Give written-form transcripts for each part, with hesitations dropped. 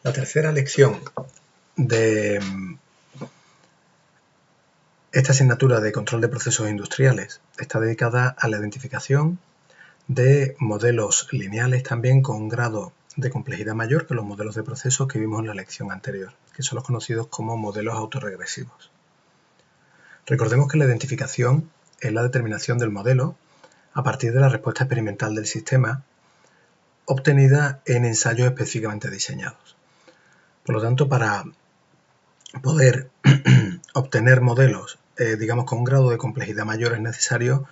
La tercera lección de esta asignatura de control de procesos industriales está dedicada a la identificación de modelos lineales también con un grado de complejidad mayor que los modelos de procesos que vimos en la lección anterior, que son los conocidos como modelos autorregresivos. Recordemos que la identificación es la determinación del modelo a partir de la respuesta experimental del sistema obtenida en ensayos específicamente diseñados. Por lo tanto, para poder obtener modelos, digamos, con un grado de complejidad mayor, es necesario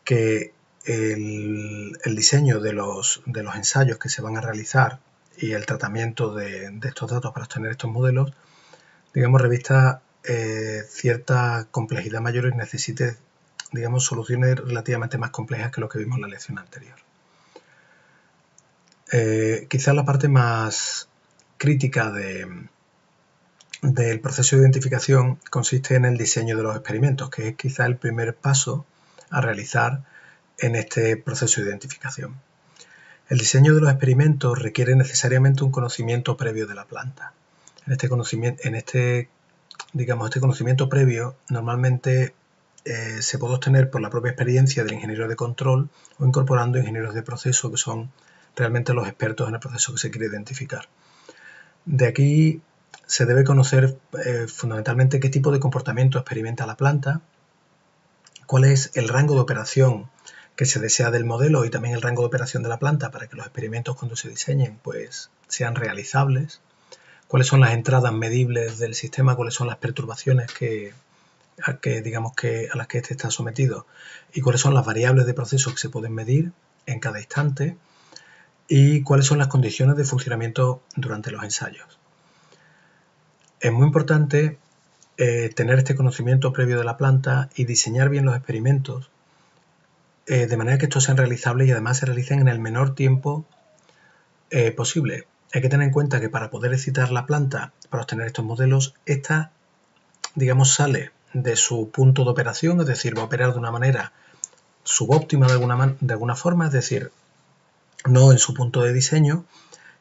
que el diseño de los ensayos que se van a realizar y el tratamiento de estos datos para obtener estos modelos, digamos, revista cierta complejidad mayor y necesite, digamos, soluciones relativamente más complejas que lo que vimos en la lección anterior. Quizás la parte más crítica del proceso de identificación consiste en el diseño de los experimentos, que es quizá el primer paso a realizar en este proceso de identificación. El diseño de los experimentos requiere necesariamente un conocimiento previo de la planta. Este conocimiento previo normalmente se puede obtener por la propia experiencia del ingeniero de control o incorporando ingenieros de proceso que son realmente los expertos en el proceso que se quiere identificar. De aquí se debe conocer fundamentalmente qué tipo de comportamiento experimenta la planta, cuál es el rango de operación que se desea del modelo y también el rango de operación de la planta para que los experimentos cuando se diseñen pues sean realizables, cuáles son las entradas medibles del sistema, cuáles son las perturbaciones a las que éste está sometido y cuáles son las variables de proceso que se pueden medir en cada instante y cuáles son las condiciones de funcionamiento durante los ensayos. Es muy importante tener este conocimiento previo de la planta y diseñar bien los experimentos de manera que estos sean realizables y además se realicen en el menor tiempo posible. Hay que tener en cuenta que para poder excitar la planta, para obtener estos modelos, esta, digamos, sale de su punto de operación, es decir, va a operar de una manera subóptima de alguna forma, es decir, no en su punto de diseño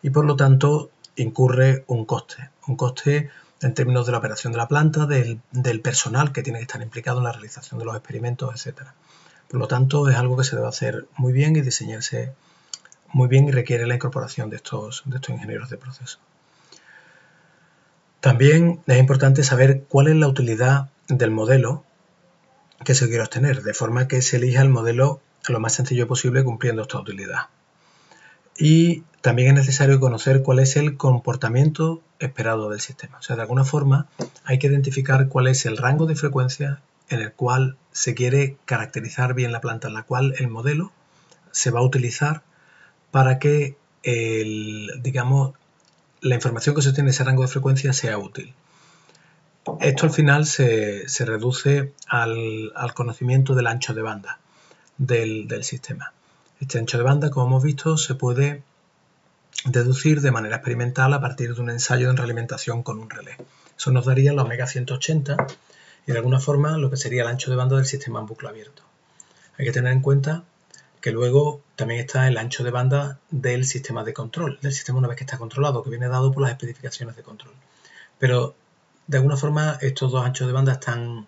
y por lo tanto incurre un coste en términos de la operación de la planta, del personal que tiene que estar implicado en la realización de los experimentos, etc. Por lo tanto, es algo que se debe hacer muy bien y diseñarse muy bien y requiere la incorporación de estos ingenieros de proceso. También es importante saber cuál es la utilidad del modelo que se quiere obtener, de forma que se elija el modelo lo más sencillo posible cumpliendo esta utilidad. Y también es necesario conocer cuál es el comportamiento esperado del sistema. O sea, de alguna forma hay que identificar cuál es el rango de frecuencia en el cual se quiere caracterizar bien la planta, en la cual el modelo se va a utilizar para que la información que se obtiene en ese rango de frecuencia sea útil. Esto al final se reduce al conocimiento del ancho de banda del sistema. Este ancho de banda, como hemos visto, se puede deducir de manera experimental a partir de un ensayo de realimentación con un relé. Eso nos daría la omega 180 y de alguna forma lo que sería el ancho de banda del sistema en bucle abierto. Hay que tener en cuenta que luego también está el ancho de banda del sistema de control, del sistema una vez que está controlado, que viene dado por las especificaciones de control. Pero de alguna forma estos dos anchos de banda están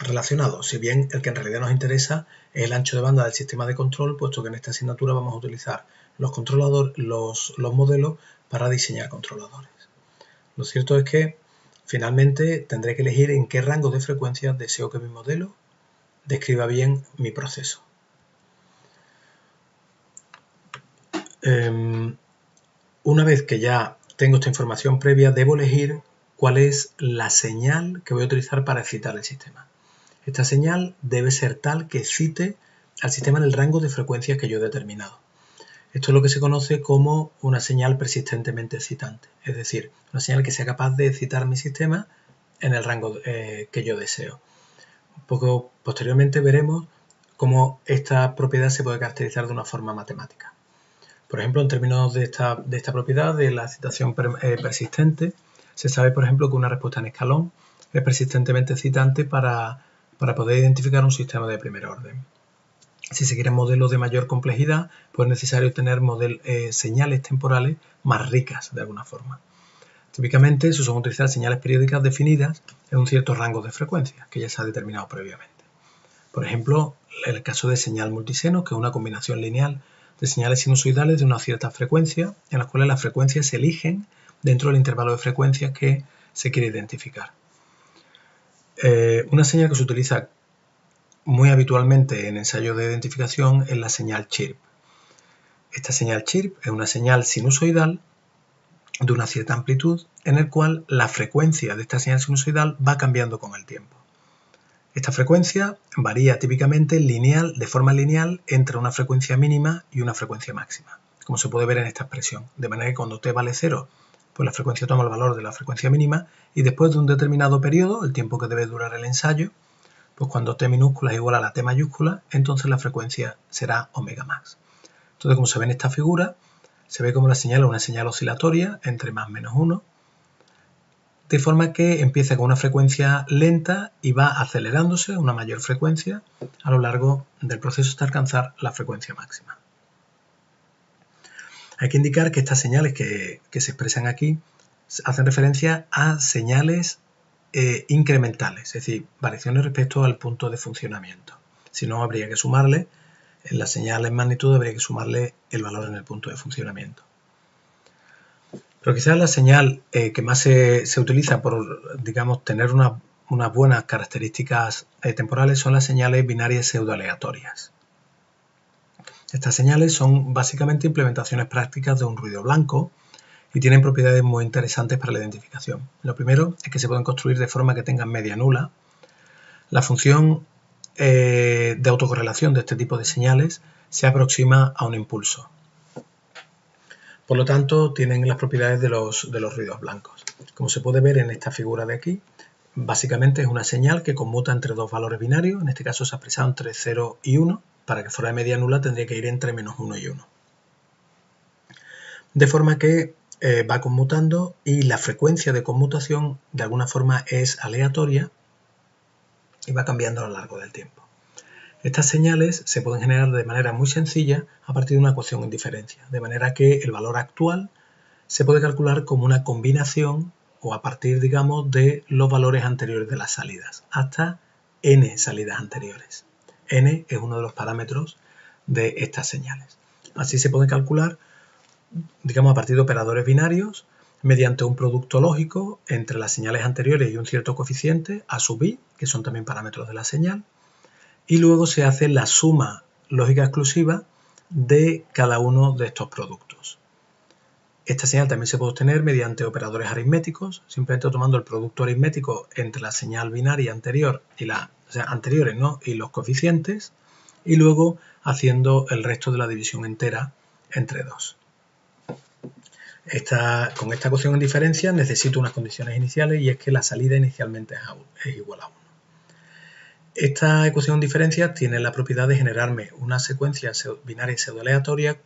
relacionados, si bien el que en realidad nos interesa es el ancho de banda del sistema de control, puesto que en esta asignatura vamos a utilizar los modelos para diseñar controladores. Lo cierto es que finalmente tendré que elegir en qué rango de frecuencia deseo que mi modelo describa bien mi proceso. Una vez que ya tengo esta información previa, debo elegir cuál es la señal que voy a utilizar para excitar el sistema. Esta señal debe ser tal que excite al sistema en el rango de frecuencias que yo he determinado. Esto es lo que se conoce como una señal persistentemente excitante, es decir, una señal que sea capaz de excitar mi sistema en el rango que yo deseo. Un poco posteriormente veremos cómo esta propiedad se puede caracterizar de una forma matemática. Por ejemplo, en términos de esta propiedad de la excitación persistente, se sabe, por ejemplo, que una respuesta en escalón es persistentemente excitante para poder identificar un sistema de primer orden. Si se quieren modelos de mayor complejidad, pues es necesario tener señales temporales más ricas de alguna forma. Típicamente se suelen utilizar señales periódicas definidas en un cierto rango de frecuencias que ya se ha determinado previamente. Por ejemplo, el caso de señal multiseno, que es una combinación lineal de señales sinusoidales de una cierta frecuencia, en las cuales las frecuencias se eligen dentro del intervalo de frecuencias que se quiere identificar. Una señal que se utiliza muy habitualmente en ensayos de identificación es la señal chirp. Esta señal chirp es una señal sinusoidal de una cierta amplitud en el cual la frecuencia de esta señal sinusoidal va cambiando con el tiempo. Esta frecuencia varía típicamente de forma lineal entre una frecuencia mínima y una frecuencia máxima, como se puede ver en esta expresión, de manera que cuando t vale 0, pues la frecuencia toma el valor de la frecuencia mínima y después de un determinado periodo, el tiempo que debe durar el ensayo, pues cuando t minúscula es igual a la t mayúscula, entonces la frecuencia será omega max. Entonces, como se ve en esta figura, se ve como la señal es una señal oscilatoria entre más menos 1, de forma que empieza con una frecuencia lenta y va acelerándose a una mayor frecuencia a lo largo del proceso hasta alcanzar la frecuencia máxima. Hay que indicar que estas señales que se expresan aquí hacen referencia a señales incrementales, es decir, variaciones respecto al punto de funcionamiento. Si no, habría que sumarle, en la señal en magnitud habría que sumarle el valor en el punto de funcionamiento. Pero quizás la señal que más se utiliza por, digamos, tener unas buenas características temporales son las señales binarias pseudoaleatorias. Estas señales son básicamente implementaciones prácticas de un ruido blanco y tienen propiedades muy interesantes para la identificación. Lo primero es que se pueden construir de forma que tengan media nula. La función de autocorrelación de este tipo de señales se aproxima a un impulso. Por lo tanto, tienen las propiedades de los ruidos blancos. Como se puede ver en esta figura de aquí, básicamente es una señal que conmuta entre dos valores binarios, en este caso se ha expresado entre 0 y 1, para que fuera de media nula tendría que ir entre menos 1 y 1. De forma que va conmutando y la frecuencia de conmutación de alguna forma es aleatoria y va cambiando a lo largo del tiempo. Estas señales se pueden generar de manera muy sencilla a partir de una ecuación en diferencia, de manera que el valor actual se puede calcular como una combinación o a partir, digamos, de los valores anteriores de las salidas, hasta n salidas anteriores. N es uno de los parámetros de estas señales. Así se puede calcular, digamos, a partir de operadores binarios mediante un producto lógico entre las señales anteriores y un cierto coeficiente a sub i, que son también parámetros de la señal, y luego se hace la suma lógica exclusiva de cada uno de estos productos. Esta señal también se puede obtener mediante operadores aritméticos, simplemente tomando el producto aritmético entre la señal binaria anterior y anteriores, ¿no?, y los coeficientes, y luego haciendo el resto de la división entera entre 2. Con esta ecuación en diferencia necesito unas condiciones iniciales y es que la salida inicialmente es igual a 1. Esta ecuación en diferencia tiene la propiedad de generarme una secuencia binaria pseudoaleatoria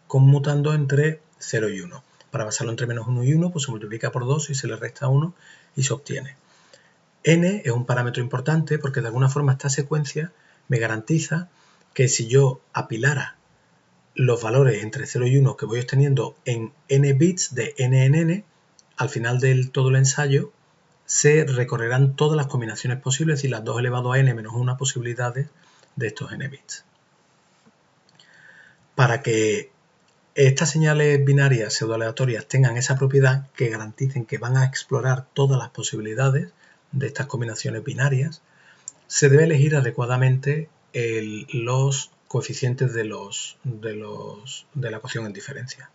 conmutando entre 0 y 1. Para basarlo entre menos 1 y 1, pues se multiplica por 2 y se le resta 1 y se obtiene. N es un parámetro importante porque de alguna forma esta secuencia me garantiza que si yo apilara los valores entre 0 y 1 que voy obteniendo en n bits de n en n, al final del todo el ensayo se recorrerán todas las combinaciones posibles y las 2 elevado a n menos 1 posibilidades de estos n bits. Para que estas señales binarias pseudoaleatorias tengan esa propiedad que garanticen que van a explorar todas las posibilidades de estas combinaciones binarias, se debe elegir adecuadamente los coeficientes de la ecuación en diferencia.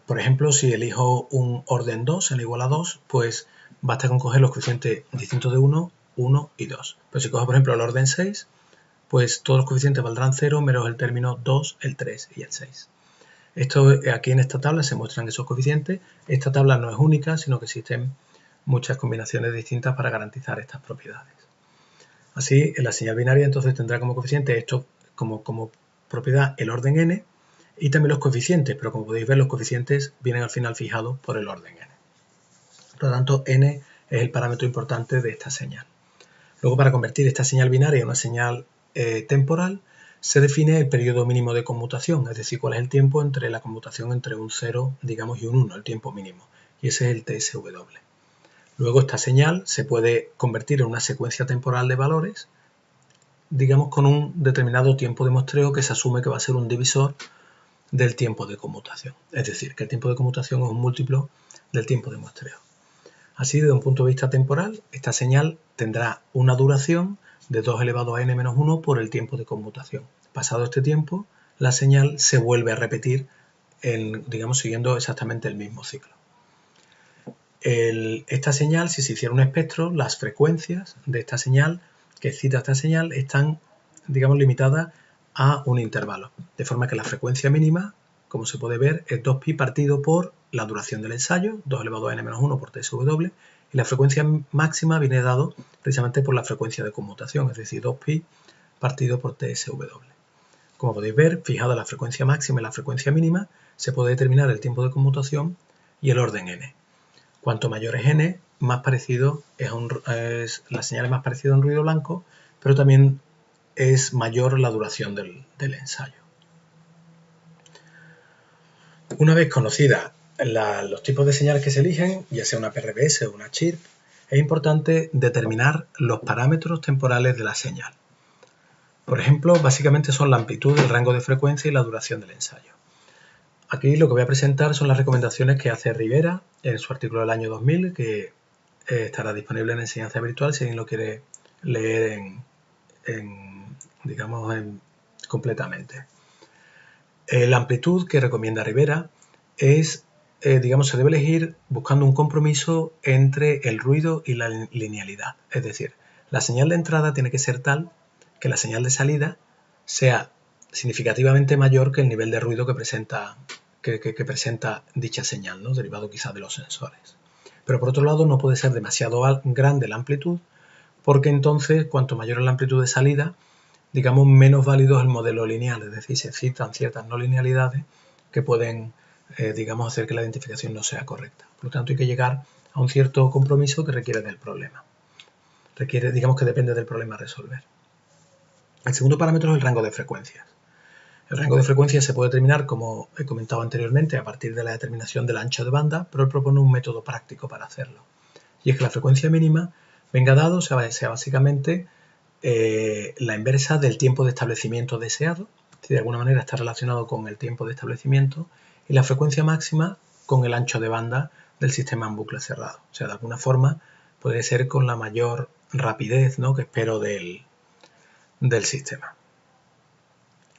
Por ejemplo, si elijo un orden 2 n igual a 2, pues basta con coger los coeficientes distintos de 1, 1 y 2. Pero si cojo, por ejemplo, el orden 6, pues todos los coeficientes valdrán 0 menos el término 2, el 3 y el 6. Aquí en esta tabla se muestran esos coeficientes. Esta tabla no es única, sino que existen muchas combinaciones distintas para garantizar estas propiedades. Así, en la señal binaria entonces tendrá como coeficiente esto como propiedad el orden n y también los coeficientes, pero como podéis ver los coeficientes vienen al final fijados por el orden n. Por lo tanto, n es el parámetro importante de esta señal. Luego, para convertir esta señal binaria en una señal temporal se define el periodo mínimo de conmutación, es decir, cuál es el tiempo entre la conmutación entre un 0, digamos, y un 1, el tiempo mínimo, y ese es el TSW. Luego esta señal se puede convertir en una secuencia temporal de valores, digamos, con un determinado tiempo de muestreo que se asume que va a ser un divisor del tiempo de conmutación, es decir, que el tiempo de conmutación es un múltiplo del tiempo de muestreo. Así, desde un punto de vista temporal, esta señal tendrá una duración de 2 elevado a n-1 por el tiempo de conmutación. Pasado este tiempo, la señal se vuelve a repetir, digamos, siguiendo exactamente el mismo ciclo. Esta señal, si se hiciera un espectro, las frecuencias de esta señal, que excita esta señal, están, digamos, limitadas a un intervalo. De forma que la frecuencia mínima, como se puede ver, es 2pi partido por la duración del ensayo, 2 elevado a n-1 por TSW, y la frecuencia máxima viene dado precisamente por la frecuencia de conmutación, es decir, 2pi partido por TSW. Como podéis ver, fijada la frecuencia máxima y la frecuencia mínima, se puede determinar el tiempo de conmutación y el orden n. Cuanto mayor es n, más parecido la señal es más parecida a un ruido blanco, pero también es mayor la duración del ensayo. Una vez conocida los tipos de señales que se eligen, ya sea una PRBS o una chirp, es importante determinar los parámetros temporales de la señal. Por ejemplo, básicamente son la amplitud, el rango de frecuencia y la duración del ensayo. Aquí lo que voy a presentar son las recomendaciones que hace Rivera en su artículo del año 2000, que estará disponible en Enseñanza Virtual si alguien lo quiere leer completamente. La amplitud que recomienda Rivera es, digamos, se debe elegir buscando un compromiso entre el ruido y la linealidad. Es decir, la señal de entrada tiene que ser tal que la señal de salida sea significativamente mayor que el nivel de ruido que presenta dicha señal, ¿no? Derivado quizá de los sensores. Pero por otro lado no puede ser demasiado grande la amplitud, porque entonces cuanto mayor es la amplitud de salida, digamos, menos válido es el modelo lineal, es decir, se citan ciertas no linealidades que pueden, digamos, hacer que la identificación no sea correcta. Por lo tanto, hay que llegar a un cierto compromiso que requiere del problema. Digamos que depende del problema a resolver. El segundo parámetro es el rango de frecuencias. El rango de frecuencias se puede determinar, como he comentado anteriormente, a partir de la determinación del ancho de banda, pero él propone un método práctico para hacerlo. Y es que la frecuencia mínima venga dado, sea básicamente la inversa del tiempo de establecimiento deseado, si de alguna manera está relacionado con el tiempo de establecimiento, y la frecuencia máxima con el ancho de banda del sistema en bucle cerrado. O sea, de alguna forma podría ser con la mayor rapidez, ¿no?, que espero del sistema.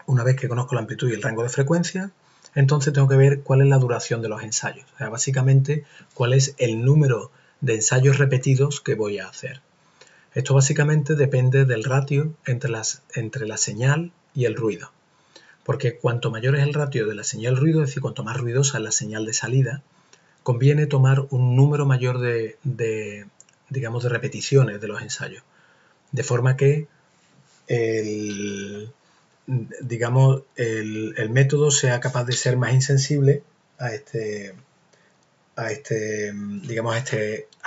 Una vez que conozco la amplitud y el rango de frecuencia, entonces tengo que ver cuál es la duración de los ensayos. O sea, básicamente, cuál es el número de ensayos repetidos que voy a hacer. Esto básicamente depende del ratio entre la señal y el ruido. Porque cuanto mayor es el ratio de la señal-ruido, es decir, cuanto más ruidosa es la señal de salida, conviene tomar un número mayor de repeticiones de los ensayos. De forma que el método sea capaz de ser más insensible al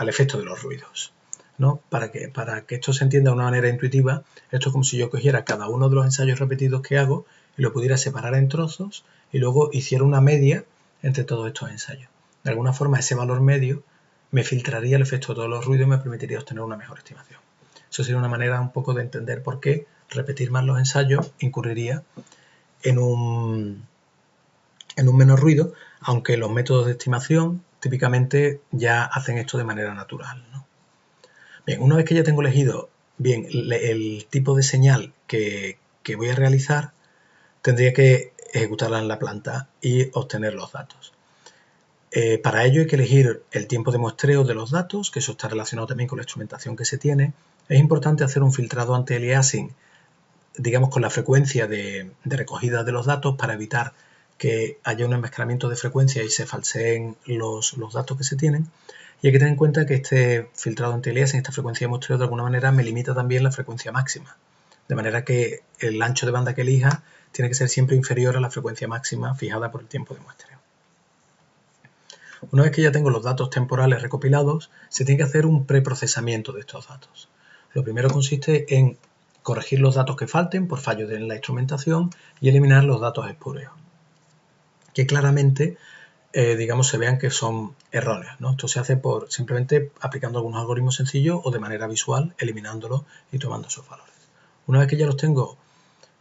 efecto de los ruidos, ¿no? Para que esto se entienda de una manera intuitiva, esto es como si yo cogiera cada uno de los ensayos repetidos que hago y lo pudiera separar en trozos y luego hiciera una media entre todos estos ensayos. De alguna forma, ese valor medio me filtraría el efecto de todos los ruidos y me permitiría obtener una mejor estimación. Eso sería una manera un poco de entender por qué repetir más los ensayos incurriría en un menor ruido, aunque los métodos de estimación típicamente ya hacen esto de manera natural, ¿no? Bien, una vez que ya tengo elegido bien el tipo de señal que voy a realizar, tendría que ejecutarla en la planta y obtener los datos. Para ello hay que elegir el tiempo de muestreo de los datos, que eso está relacionado también con la instrumentación que se tiene. Es importante hacer un filtrado anti-aliasing, digamos, con la frecuencia de recogida de los datos para evitar que haya un enmezclamiento de frecuencia y se falseen los datos que se tienen. Y hay que tener en cuenta que este filtrado anti-aliasing, esta frecuencia de muestreo, de alguna manera me limita también la frecuencia máxima. De manera que el ancho de banda que elija tiene que ser siempre inferior a la frecuencia máxima fijada por el tiempo de muestreo. Una vez que ya tengo los datos temporales recopilados, se tiene que hacer un preprocesamiento de estos datos. Lo primero consiste en corregir los datos que falten por fallos en la instrumentación y eliminar los datos espurios, que claramente digamos, se vean que son erróneos, ¿no? Esto se hace por simplemente aplicando algunos algoritmos sencillos o de manera visual, eliminándolos y tomando esos valores. Una vez que ya los tengo,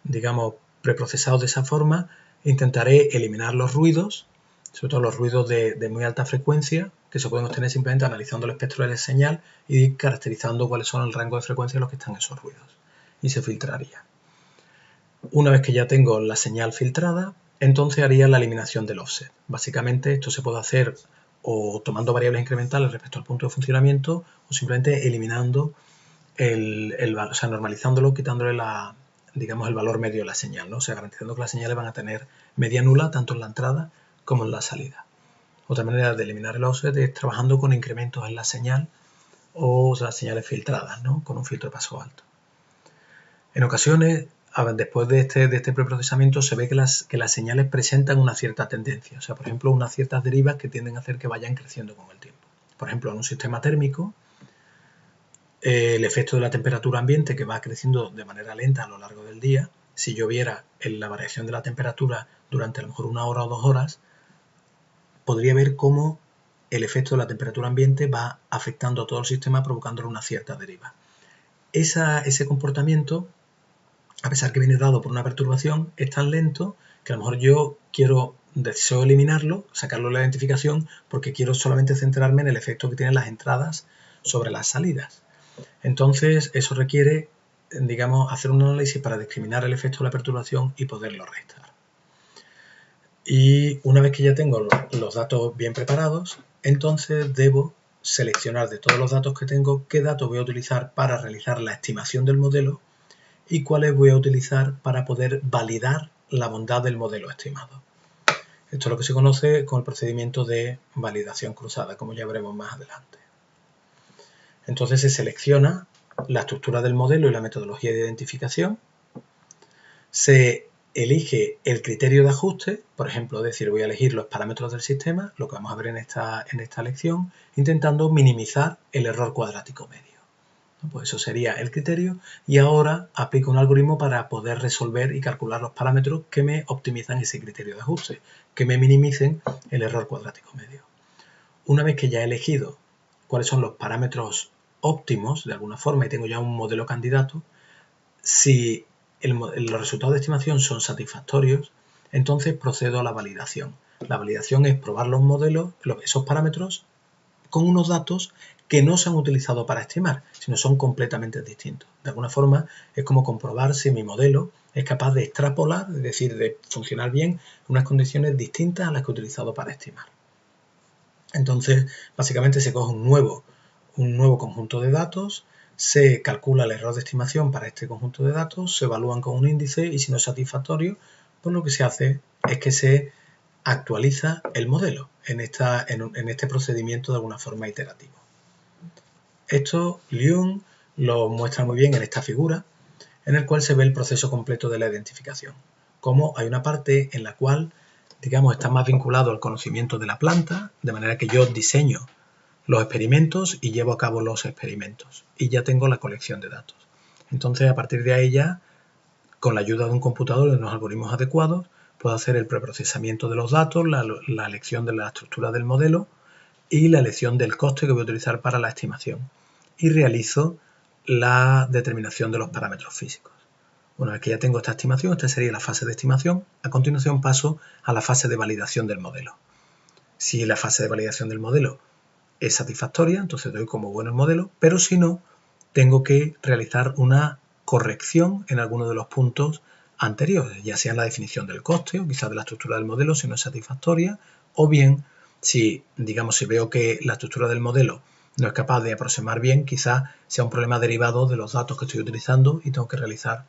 digamos, preprocesados de esa forma, intentaré eliminar los ruidos, sobre todo los ruidos de muy alta frecuencia, que se pueden obtener simplemente analizando el espectro de la señal y caracterizando cuáles son el rango de frecuencia en los que están esos ruidos. Y se filtraría. Una vez que ya tengo la señal filtrada, entonces haría la eliminación del offset. Básicamente esto se puede hacer o tomando variables incrementales respecto al punto de funcionamiento o simplemente eliminando o sea, normalizándolo, quitándole digamos, el valor medio de la señal, ¿no? O sea, garantizando que las señales van a tener media nula tanto en la entrada como en la salida. Otra manera de eliminar el offset es trabajando con incrementos en la señal o las señales filtradas, ¿no? Con un filtro de paso alto. En ocasiones, después de este preprocesamiento, se ve que las señales presentan una cierta tendencia. O sea, por ejemplo, unas ciertas derivas que tienden a hacer que vayan creciendo con el tiempo. Por ejemplo, en un sistema térmico, el efecto de la temperatura ambiente que va creciendo de manera lenta a lo largo del día, si yo viera la variación de la temperatura durante a lo mejor 1 hora o 2 horas, podría ver cómo el efecto de la temperatura ambiente va afectando a todo el sistema, provocándole una cierta deriva. Ese comportamiento, a pesar que viene dado por una perturbación, es tan lento que a lo mejor yo deseo eliminarlo, sacarlo de la identificación, porque quiero solamente centrarme en el efecto que tienen las entradas sobre las salidas. Entonces, eso requiere, digamos, hacer un análisis para discriminar el efecto de la perturbación y poderlo restar. Y una vez que ya tengo los datos bien preparados, entonces debo seleccionar de todos los datos que tengo qué datos voy a utilizar para realizar la estimación del modelo y cuáles voy a utilizar para poder validar la bondad del modelo estimado. Esto es lo que se conoce con el procedimiento de validación cruzada, como ya veremos más adelante. Entonces se selecciona la estructura del modelo y la metodología de identificación, se elige el criterio de ajuste, por ejemplo, decir, voy a elegir los parámetros del sistema, lo que vamos a ver en esta lección, intentando minimizar el error cuadrático medio. Pues eso sería el criterio y ahora aplico un algoritmo para poder resolver y calcular los parámetros que me optimizan ese criterio de ajuste, que me minimicen el error cuadrático medio. Una vez que ya he elegido cuáles son los parámetros óptimos de alguna forma y tengo ya un modelo candidato, si los resultados de estimación son satisfactorios, entonces procedo a la validación. La validación es probar los modelos, esos parámetros, con unos datos que no se han utilizado para estimar, sino son completamente distintos. De alguna forma es como comprobar si mi modelo es capaz de extrapolar, es decir, de funcionar bien en unas condiciones distintas a las que he utilizado para estimar. Entonces, básicamente se coge un nuevo conjunto de datos, se calcula el error de estimación para este conjunto de datos, se evalúan con un índice y si no es satisfactorio, pues lo que se hace es que se actualiza el modelo en este procedimiento de alguna forma iterativo. Esto Liu lo muestra muy bien en esta figura, en el cual se ve el proceso completo de la identificación. Como hay una parte en la cual, digamos, está más vinculado al conocimiento de la planta, de manera que yo diseño los experimentos y llevo a cabo los experimentos. Y ya tengo la colección de datos. Entonces, a partir de ahí ya, con la ayuda de un computador y de unos algoritmos adecuados, puedo hacer el preprocesamiento de los datos, la elección de la estructura del modelo y la elección del coste que voy a utilizar para la estimación. Y realizo la determinación de los parámetros físicos. Una vez que ya tengo esta estimación, esta sería la fase de estimación. A continuación paso a la fase de validación del modelo. Si la fase de validación del modelo es satisfactoria, entonces doy como bueno el modelo, pero si no, tengo que realizar una corrección en alguno de los puntos anteriores, ya sea en la definición del coste o quizás de la estructura del modelo si no es satisfactoria, o bien si veo que la estructura del modelo no es capaz de aproximar bien, quizás sea un problema derivado de los datos que estoy utilizando y tengo que realizar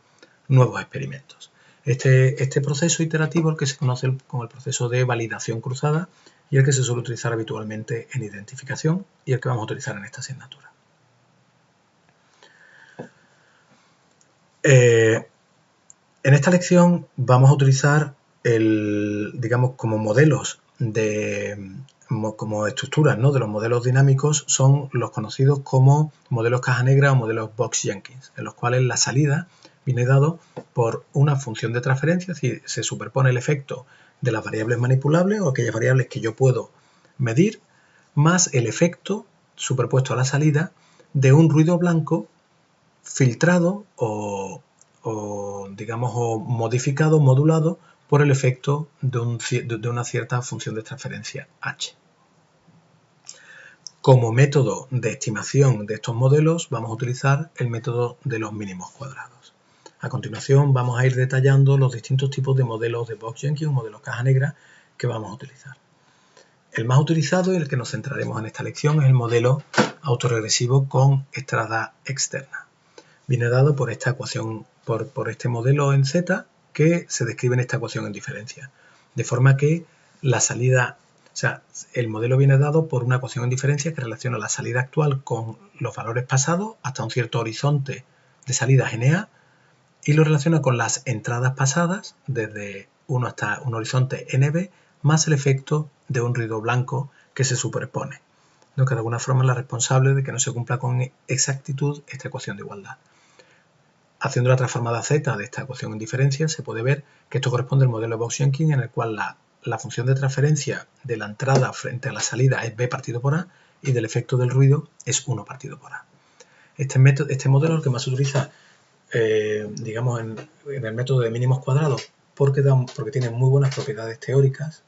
nuevos experimentos. Este proceso iterativo es el que se conoce como el proceso de validación cruzada y el que se suele utilizar habitualmente en identificación y el que vamos a utilizar en esta asignatura. En esta lección vamos a utilizar como modelos como estructuras, ¿no?, de los modelos dinámicos son los conocidos como modelos caja negra o modelos Box-Jenkins, en los cuales la salida viene dado por una función de transferencia, es decir, se superpone el efecto de las variables manipulables o aquellas variables que yo puedo medir, más el efecto superpuesto a la salida de un ruido blanco filtrado o digamos, o modificado, modulado por el efecto de una cierta función de transferencia h. Como método de estimación de estos modelos vamos a utilizar el método de los mínimos cuadrados. A continuación vamos a ir detallando los distintos tipos de modelos de Box-Jenkins, modelos caja negra, que vamos a utilizar. El más utilizado y el que nos centraremos en esta lección es el modelo autorregresivo con entrada externa. Viene dado por esta ecuación, por este modelo en Z que se describe en esta ecuación en diferencia. De forma que la salida, o sea, el modelo viene dado por una ecuación en diferencia que relaciona la salida actual con los valores pasados hasta un cierto horizonte de salida NA y lo relaciona con las entradas pasadas desde 1 hasta un horizonte NB más el efecto de un ruido blanco que se superpone, ¿no? Que de alguna forma es la responsable de que no se cumpla con exactitud esta ecuación de igualdad. Haciendo la transformada Z de esta ecuación en diferencia se puede ver que esto corresponde al modelo de Box-Jenkins en el cual la función de transferencia de la entrada frente a la salida es B partido por A y del efecto del ruido es 1 partido por A. Este modelo es el que más se utiliza digamos en el método de mínimos cuadrados porque tiene muy buenas propiedades teóricas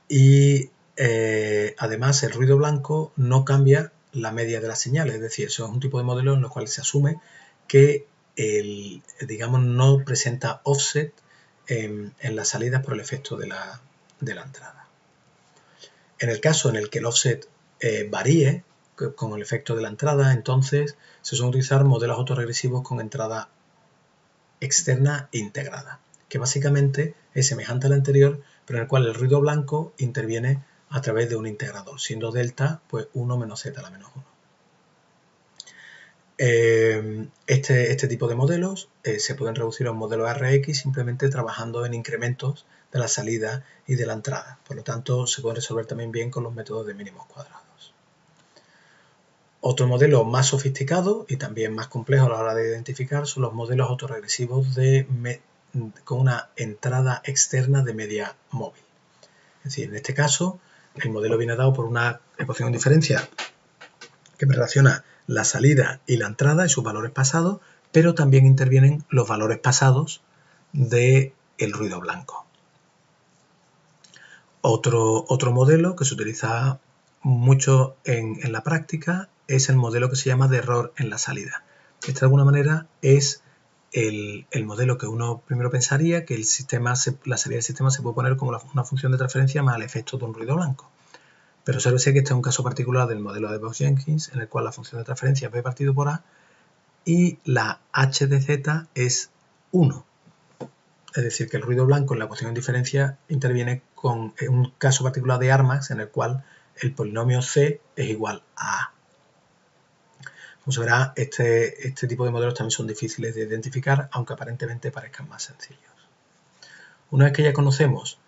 y además el ruido blanco no cambia la media de las señales, es decir, eso es un tipo de modelo en el cual se asume que digamos no presenta offset en las salidas por el efecto de la entrada. En el caso en el que el offset varíe con el efecto de la entrada, entonces se suelen utilizar modelos autorregresivos con entrada externa integrada, que básicamente es semejante al anterior, pero en el cual el ruido blanco interviene a través de un integrador, siendo delta pues 1 menos z a la menos 1. Este tipo de modelos se pueden reducir a un modelo RX simplemente trabajando en incrementos de la salida y de la entrada. Por lo tanto, se pueden resolver también bien con los métodos de mínimos cuadrados. Otro modelo más sofisticado y también más complejo a la hora de identificar son los modelos autorregresivos con una entrada externa de media móvil. Es decir, en este caso, el modelo viene dado por una ecuación en diferencia que relaciona la salida y la entrada y sus valores pasados, pero también intervienen los valores pasados del ruido blanco. Otro modelo que se utiliza mucho en la práctica es el modelo que se llama de error en la salida. Este de alguna manera es el modelo que uno primero pensaría que la salida del sistema se puede poner como una función de transferencia más el efecto de un ruido blanco. Pero obsérvese que este es un caso particular del modelo de Box-Jenkins en el cual la función de transferencia es B partido por A y la h de z es 1. Es decir, que el ruido blanco en la ecuación en diferencia interviene con un caso particular de Armax en el cual el polinomio C es igual a A. Como se verá, este tipo de modelos también son difíciles de identificar, aunque aparentemente parezcan más sencillos. Una vez que ya conocemos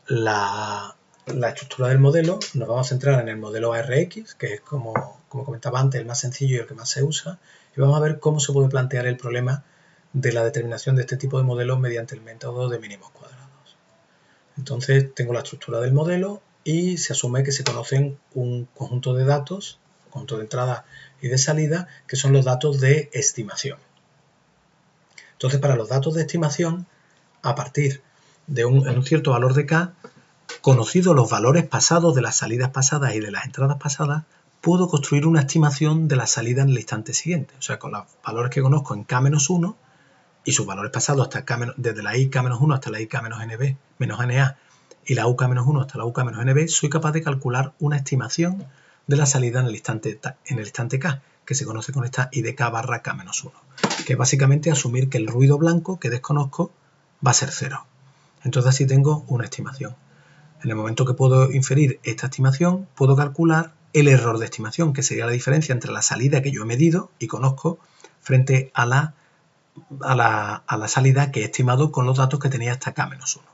la estructura del modelo, nos vamos a centrar en el modelo ARX, que es, como comentaba antes, el más sencillo y el que más se usa, y vamos a ver cómo se puede plantear el problema de la determinación de este tipo de modelos mediante el método de mínimos cuadrados. Entonces, tengo la estructura del modelo y se asume que se conocen un conjunto de datos, un conjunto de entrada y de salida, que son los datos de estimación. Entonces, para los datos de estimación, a partir de un cierto valor de K, conocidos los valores pasados de las salidas pasadas y de las entradas pasadas, puedo construir una estimación de la salida en el instante siguiente. O sea, con los valores que conozco en K-1 y sus valores pasados hasta desde la IK-1 hasta la IK-NB menos NA y la UK-1 hasta la UK-NB, soy capaz de calcular una estimación de la salida en el instante K, que se conoce con esta IDK barra K-1, que es básicamente asumir que el ruido blanco que desconozco va a ser 0. Entonces así tengo una estimación. En el momento que puedo inferir esta estimación, puedo calcular el error de estimación, que sería la diferencia entre la salida que yo he medido y conozco frente a la salida que he estimado con los datos que tenía hasta K-1.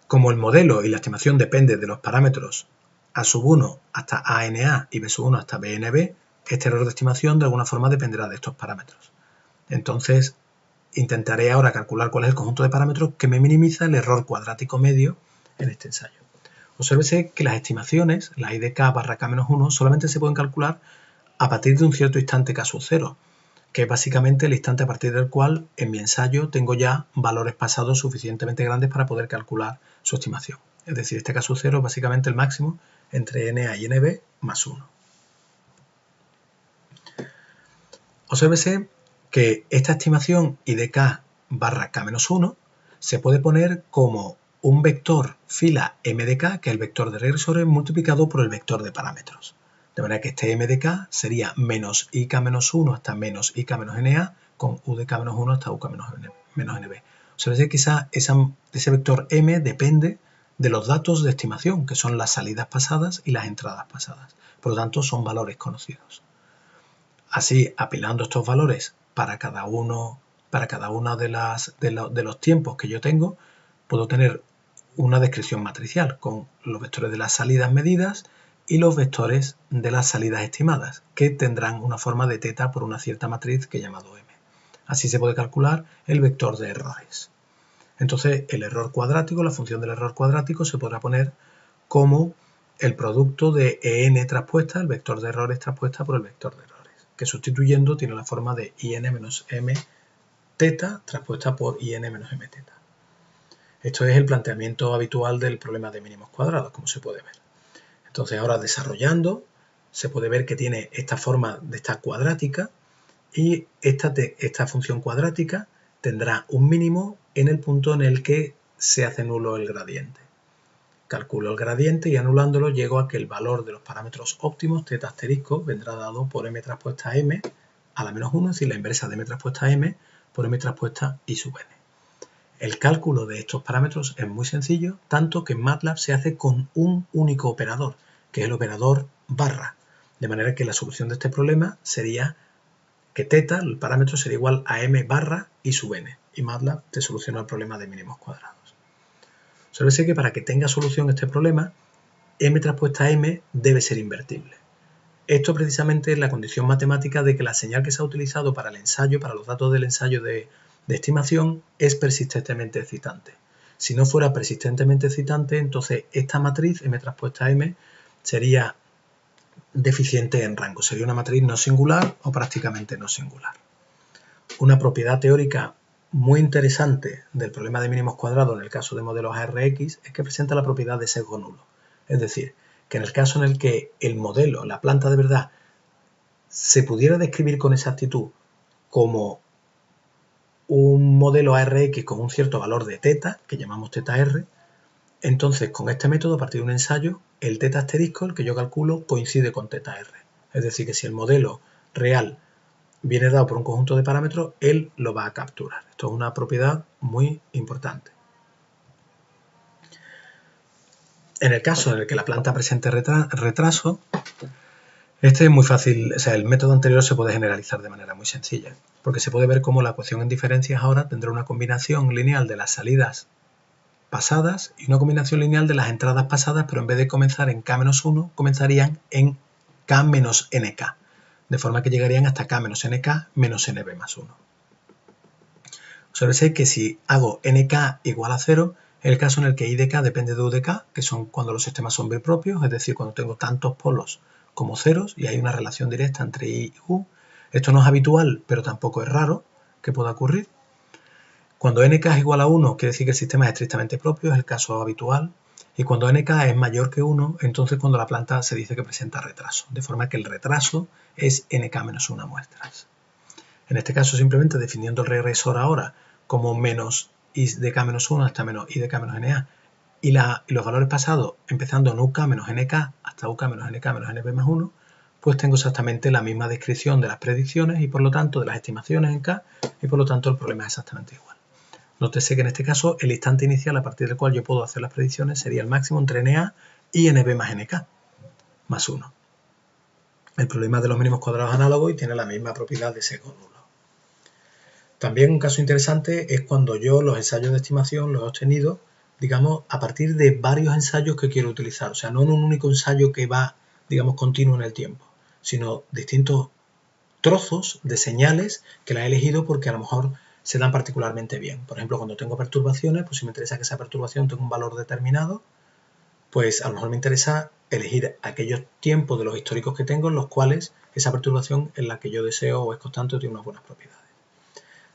Como el modelo y la estimación depende de los parámetros A1 hasta ANA y B1 hasta BNB, este error de estimación de alguna forma dependerá de estos parámetros. Entonces, intentaré ahora calcular cuál es el conjunto de parámetros que me minimiza el error cuadrático medio en este ensayo. Obsérvese que las estimaciones, la I de k barra k-1, solamente se pueden calcular a partir de un cierto instante k sub 0, que es básicamente el instante a partir del cual en mi ensayo tengo ya valores pasados suficientemente grandes para poder calcular su estimación. Es decir, este k sub 0 es básicamente el máximo entre NA y NB más 1. Obsérvese que esta estimación I de k barra k-1 se puede poner como un vector fila m de k, que es el vector de regresores, multiplicado por el vector de parámetros. De manera que este m de k sería menos ik-1 hasta menos ik-na con u de k-1 hasta uk-nb. Observe que quizá ese vector m depende de los datos de estimación, que son las salidas pasadas y las entradas pasadas. Por lo tanto, son valores conocidos. Así, apilando estos valores para cada uno de los tiempos que yo tengo, puedo tener una descripción matricial con los vectores de las salidas medidas y los vectores de las salidas estimadas, que tendrán una forma de teta por una cierta matriz que he llamado m. Así se puede calcular el vector de errores. Entonces, el error cuadrático, la función del error cuadrático, se podrá poner como el producto de en traspuesta, el vector de errores traspuesta por el vector de errores, que sustituyendo tiene la forma de in menos m teta traspuesta por in menos m teta. Esto es el planteamiento habitual del problema de mínimos cuadrados, como se puede ver. Entonces, ahora desarrollando, se puede ver que tiene esta forma de esta cuadrática y esta función cuadrática tendrá un mínimo en el punto en el que se hace nulo el gradiente. Calculo el gradiente y anulándolo llego a que el valor de los parámetros óptimos, teta asterisco, vendrá dado por m traspuesta m a la menos 1, es decir, la inversa de m traspuesta m por m traspuesta i sub n. El cálculo de estos parámetros es muy sencillo, tanto que en MATLAB se hace con un único operador, que es el operador barra. De manera que la solución de este problema sería que teta, el parámetro, sería igual a m barra i sub n. Y MATLAB te soluciona el problema de mínimos cuadrados. Obsérvese que para que tenga solución este problema, m traspuesta m debe ser invertible. Esto precisamente es la condición matemática de que la señal que se ha utilizado para el ensayo, para los datos del ensayo de estimación, es persistentemente excitante. Si no fuera persistentemente excitante, entonces esta matriz, m traspuesta m, sería deficiente en rango. Sería una matriz no singular o prácticamente no singular. Una propiedad teórica muy interesante del problema de mínimos cuadrados en el caso de modelos ARX es que presenta la propiedad de sesgo nulo. Es decir, que en el caso en el que el modelo, la planta de verdad, se pudiera describir con exactitud como un modelo ARX con un cierto valor de teta, que llamamos teta R, entonces con este método, a partir de un ensayo, el teta asterisco, el que yo calculo, coincide con teta R. Es decir, que si el modelo real viene dado por un conjunto de parámetros, él lo va a capturar. Esto es una propiedad muy importante. En el caso en el que la planta presente retraso, este es muy fácil, o sea, el método anterior se puede generalizar de manera muy sencilla, porque se puede ver cómo la ecuación en diferencias ahora tendrá una combinación lineal de las salidas pasadas y una combinación lineal de las entradas pasadas, pero en vez de comenzar en k-1, comenzarían en k-nk, de forma que llegarían hasta k-nk menos nb más 1. Observe que si hago nk igual a 0, es el caso en el que i de k depende de u de k, que son cuando los sistemas son bipropios, es decir, cuando tengo tantos polos como ceros y hay una relación directa entre i y u. Esto no es habitual, pero tampoco es raro que pueda ocurrir. Cuando nk es igual a 1, quiere decir que el sistema es estrictamente propio, es el caso habitual. Y cuando nk es mayor que 1, entonces cuando la planta se dice que presenta retraso. De forma que el retraso es nk menos 1 muestras. En este caso, simplemente definiendo el regresor ahora como menos i de k menos 1 hasta menos i de k menos na, y los valores pasados empezando en uk menos nk hasta uk menos nk menos nb más 1, pues tengo exactamente la misma descripción de las predicciones y por lo tanto de las estimaciones en k, y por lo tanto el problema es exactamente igual. Nótese que en este caso el instante inicial a partir del cual yo puedo hacer las predicciones sería el máximo entre na y nb más nk más 1. El problema de los mínimos cuadrados análogos y tiene la misma propiedad de sesgo nulo. También un caso interesante es cuando yo los ensayos de estimación los he obtenido, digamos, a partir de varios ensayos que quiero utilizar. O sea, no en un único ensayo que va, digamos, continuo en el tiempo, sino distintos trozos de señales que la he elegido porque a lo mejor se dan particularmente bien. Por ejemplo, cuando tengo perturbaciones, pues si me interesa que esa perturbación tenga un valor determinado, pues a lo mejor me interesa elegir aquellos tiempos de los históricos que tengo en los cuales esa perturbación es la que yo deseo o es constante o tiene unas buenas propiedades.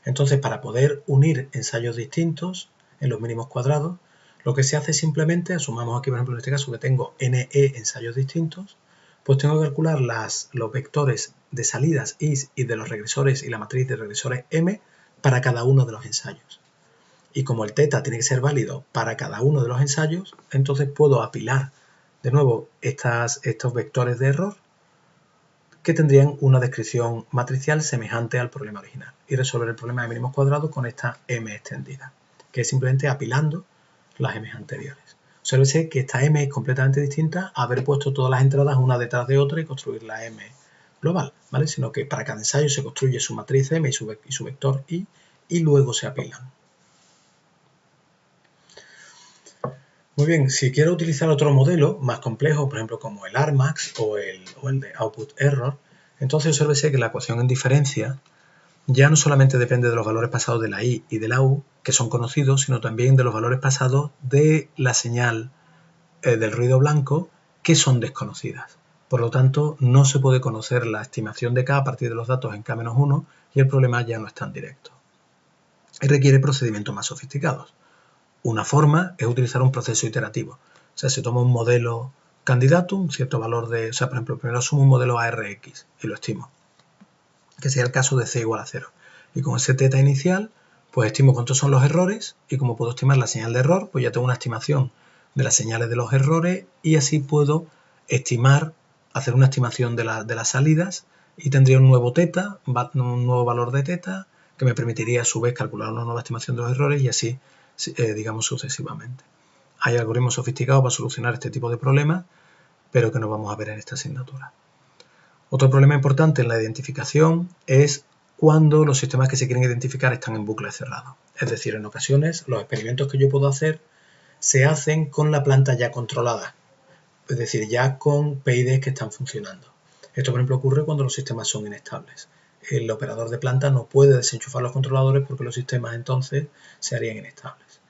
Entonces, para poder unir ensayos distintos en los mínimos cuadrados, lo que se hace es simplemente, asumamos aquí por ejemplo en este caso que tengo NE ensayos distintos, pues tengo que calcular los vectores de salidas I y de los regresores y la matriz de regresores M para cada uno de los ensayos. Y como el θ tiene que ser válido para cada uno de los ensayos, entonces puedo apilar de nuevo estos vectores de error que tendrían una descripción matricial semejante al problema original y resolver el problema de mínimos cuadrados con esta M extendida, que es simplemente apilando las M anteriores. Obsérvese que esta M es completamente distinta a haber puesto todas las entradas una detrás de otra y construir la M global, ¿vale? Sino que para cada ensayo se construye su matriz M y su vector I y luego se apilan. Muy bien, si quiero utilizar otro modelo más complejo, por ejemplo como el Armax o el de Output Error, entonces obsérvese que la ecuación en diferencia ya no solamente depende de los valores pasados de la I y de la U, que son conocidos, sino también de los valores pasados de la señal del ruido blanco, que son desconocidas. Por lo tanto, no se puede conocer la estimación de K a partir de los datos en K-1 y el problema ya no es tan directo. Y requiere procedimientos más sofisticados. Una forma es utilizar un proceso iterativo. O sea, se toma un modelo candidato, un cierto valor de... O sea, por ejemplo, primero asumo un modelo ARX y lo estimo, que sería el caso de C igual a 0. Y con ese θ inicial, pues estimo cuántos son los errores y como puedo estimar la señal de error, pues ya tengo una estimación de las señales de los errores y así puedo hacer una estimación de las salidas y tendría un nuevo θ, un nuevo valor de θ que me permitiría a su vez calcular una nueva estimación de los errores y así digamos sucesivamente. Hay algoritmos sofisticados para solucionar este tipo de problemas, pero que no vamos a ver en esta asignatura. Otro problema importante en la identificación es cuando los sistemas que se quieren identificar están en bucles cerrados. Es decir, en ocasiones los experimentos que yo puedo hacer se hacen con la planta ya controlada, es decir, ya con PIDs que están funcionando. Esto, por ejemplo, ocurre cuando los sistemas son inestables. El operador de planta no puede desenchufar los controladores porque los sistemas entonces se harían inestables.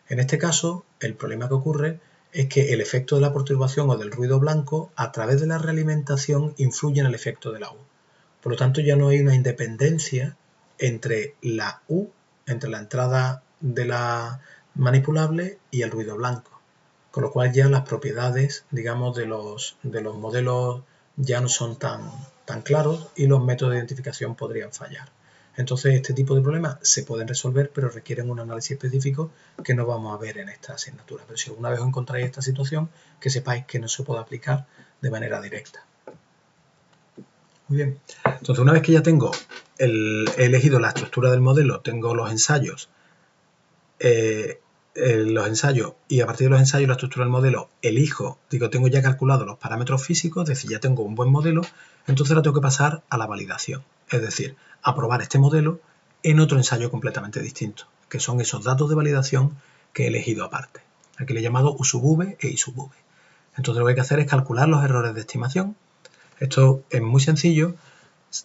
En este caso, el problema que ocurre es que el efecto de la perturbación o del ruido blanco a través de la realimentación influye en el efecto de la U. Por lo tanto, ya no hay una independencia entre la U, entre la entrada de la manipulable y el ruido blanco. Con lo cual ya las propiedades, digamos, de los modelos ya no son tan claros y los métodos de identificación podrían fallar. Entonces, este tipo de problemas se pueden resolver, pero requieren un análisis específico que no vamos a ver en esta asignatura. Pero si alguna vez os encontráis esta situación, que sepáis que no se puede aplicar de manera directa. Muy bien. Entonces, una vez que ya he elegido la estructura del modelo, tengo los ensayos y a partir de los ensayos, la estructura del modelo, tengo ya calculado los parámetros físicos, es decir, ya tengo un buen modelo, entonces ahora tengo que pasar a la validación, es decir, a probar este modelo en otro ensayo completamente distinto, que son esos datos de validación que he elegido aparte. Aquí le he llamado U sub v e I sub v. Entonces lo que hay que hacer es calcular los errores de estimación. Esto es muy sencillo,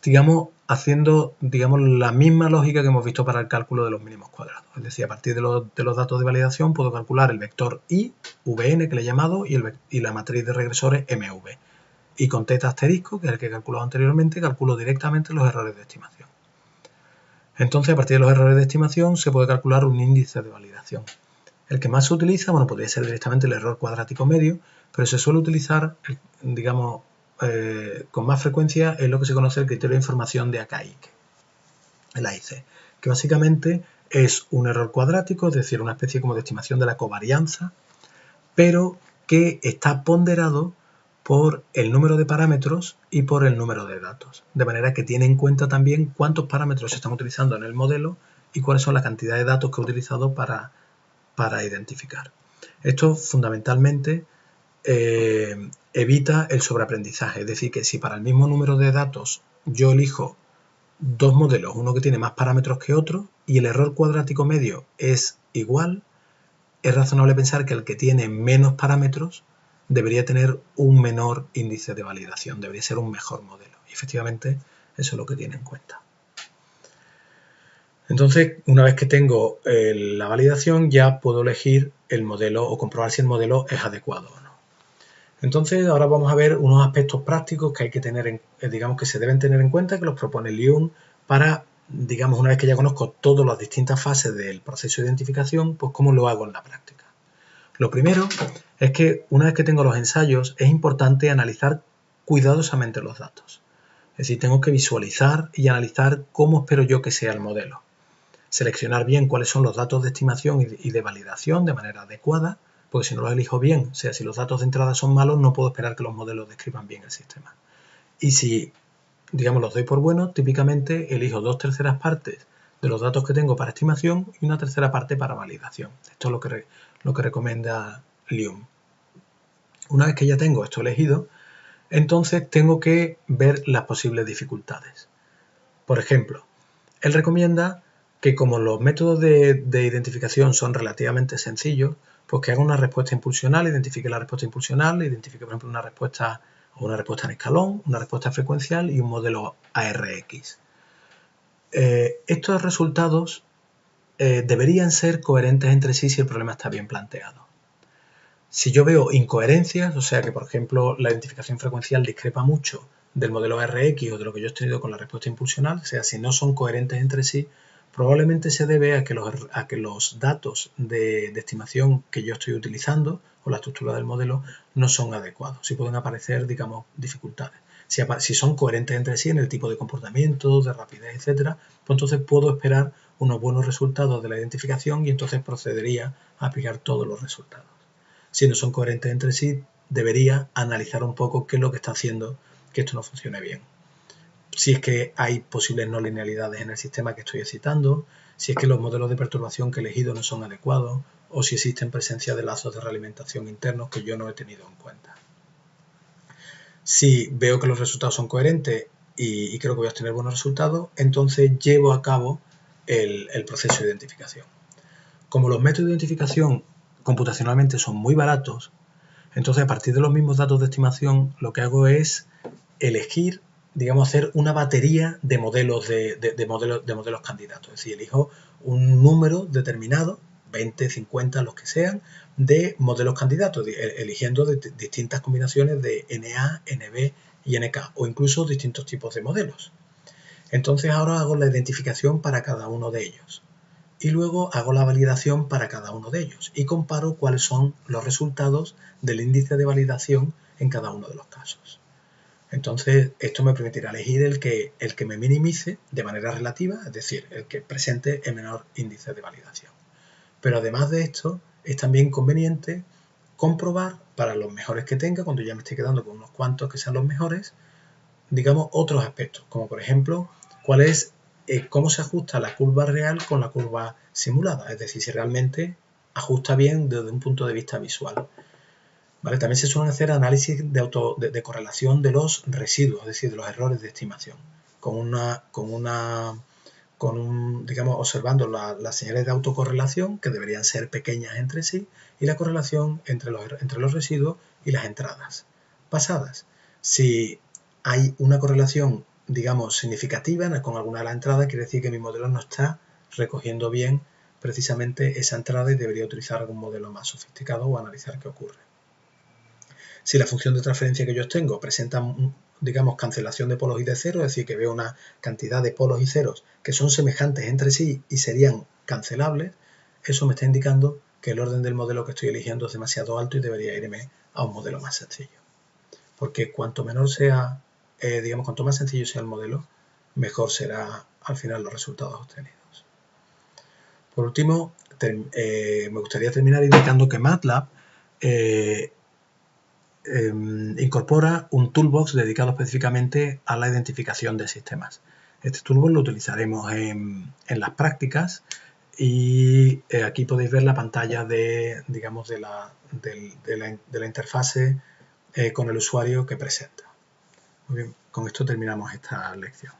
digamos, haciendo la misma lógica que hemos visto para el cálculo de los mínimos cuadrados. Es decir, a partir de los datos de validación puedo calcular el vector I, Vn, que le he llamado, y la matriz de regresores MV. Y con θ asterisco, que es el que he calculado anteriormente, calculo directamente los errores de estimación. Entonces, a partir de los errores de estimación, se puede calcular un índice de validación. El que más se utiliza, bueno, podría ser directamente el error cuadrático medio, pero se suele utilizar, digamos, con más frecuencia es lo que se conoce el criterio de información de Akaike, el AIC, que básicamente es un error cuadrático, es decir, una especie como de estimación de la covarianza, pero que está ponderado por el número de parámetros y por el número de datos, de manera que tiene en cuenta también cuántos parámetros se están utilizando en el modelo y cuáles son la cantidad de datos que he utilizado para identificar. Esto fundamentalmente evita el sobreaprendizaje, es decir, que si para el mismo número de datos yo elijo dos modelos, uno que tiene más parámetros que otro y el error cuadrático medio es igual, es razonable pensar que el que tiene menos parámetros debería tener un menor índice de validación, debería ser un mejor modelo. Y efectivamente eso es lo que tiene en cuenta. Entonces, una vez que tengo la validación, ya puedo elegir el modelo o comprobar si el modelo es adecuado o no. Entonces, ahora vamos a ver unos aspectos prácticos que hay que tener, digamos que se deben tener en cuenta, que los propone Lyon para, digamos, una vez que ya conozco todas las distintas fases del proceso de identificación, pues cómo lo hago en la práctica. Lo primero es que una vez que tengo los ensayos, es importante analizar cuidadosamente los datos. Es decir, tengo que visualizar y analizar cómo espero yo que sea el modelo. Seleccionar bien cuáles son los datos de estimación y de validación de manera adecuada, porque si no los elijo bien, o sea, si los datos de entrada son malos, no puedo esperar que los modelos describan bien el sistema. Y si, digamos, los doy por buenos, típicamente elijo 2/3 partes de los datos que tengo para estimación y 1/3 parte para validación. Esto es lo que recomienda Lyon. Una vez que ya tengo esto elegido, entonces tengo que ver las posibles dificultades. Por ejemplo, él recomienda que como los métodos de identificación son relativamente sencillos, pues que haga una respuesta impulsional, identifique la respuesta impulsional, identifique, por ejemplo, una respuesta en escalón, una respuesta frecuencial y un modelo ARX. Estos resultados deberían ser coherentes entre sí si el problema está bien planteado. Si yo veo incoherencias, o sea que, por ejemplo, la identificación frecuencial discrepa mucho del modelo ARX o de lo que yo he tenido con la respuesta impulsional, o sea, si no son coherentes entre sí, probablemente se debe a que los datos de estimación que yo estoy utilizando o la estructura del modelo no son adecuados y pueden aparecer, digamos, dificultades. Si son coherentes entre sí en el tipo de comportamiento, de rapidez, etc., pues entonces puedo esperar unos buenos resultados de la identificación y entonces procedería a aplicar todos los resultados. Si no son coherentes entre sí, debería analizar un poco qué es lo que está haciendo que esto no funcione bien. Si es que hay posibles no linealidades en el sistema que estoy excitando, si es que los modelos de perturbación que he elegido no son adecuados o si existen presencia de lazos de realimentación internos que yo no he tenido en cuenta. Si veo que los resultados son coherentes y creo que voy a obtener buenos resultados, entonces llevo a cabo el proceso de identificación. Como los métodos de identificación computacionalmente son muy baratos, entonces a partir de los mismos datos de estimación lo que hago es elegir, digamos, hacer una batería de modelos modelos candidatos. Es decir, elijo un número determinado, 20, 50, los que sean, de modelos candidatos, eligiendo distintas combinaciones de NA, NB y NK, o incluso distintos tipos de modelos. Entonces ahora hago la identificación para cada uno de ellos. Y luego hago la validación para cada uno de ellos y comparo cuáles son los resultados del índice de validación en cada uno de los casos. Entonces, esto me permitirá elegir el que me minimice de manera relativa, es decir, el que presente el menor índice de validación. Pero además de esto, es también conveniente comprobar para los mejores que tenga, cuando ya me estoy quedando con unos cuantos que sean los mejores, digamos, otros aspectos, como por ejemplo, cómo se ajusta la curva real con la curva simulada, es decir, si realmente ajusta bien desde un punto de vista visual. ¿Vale? También se suelen hacer análisis de correlación de los residuos, es decir, de los errores de estimación, digamos, observando las señales de autocorrelación, que deberían ser pequeñas entre sí, y la correlación entre los residuos y las entradas pasadas. Si hay una correlación, digamos, significativa con alguna de las entradas, quiere decir que mi modelo no está recogiendo bien precisamente esa entrada y debería utilizar algún modelo más sofisticado o analizar qué ocurre. Si la función de transferencia que yo tengo presenta, digamos, cancelación de polos y de ceros, es decir, que veo una cantidad de polos y ceros que son semejantes entre sí y serían cancelables, eso me está indicando que el orden del modelo que estoy eligiendo es demasiado alto y debería irme a un modelo más sencillo. Porque cuanto menor sea, digamos, cuanto más sencillo sea el modelo, mejor será al final los resultados obtenidos. Por último, me gustaría terminar indicando que MATLAB incorpora un toolbox dedicado específicamente a la identificación de sistemas. Este toolbox lo utilizaremos en las prácticas y aquí podéis ver la pantalla de la interfase con el usuario que presenta. Muy bien, con esto terminamos esta lección.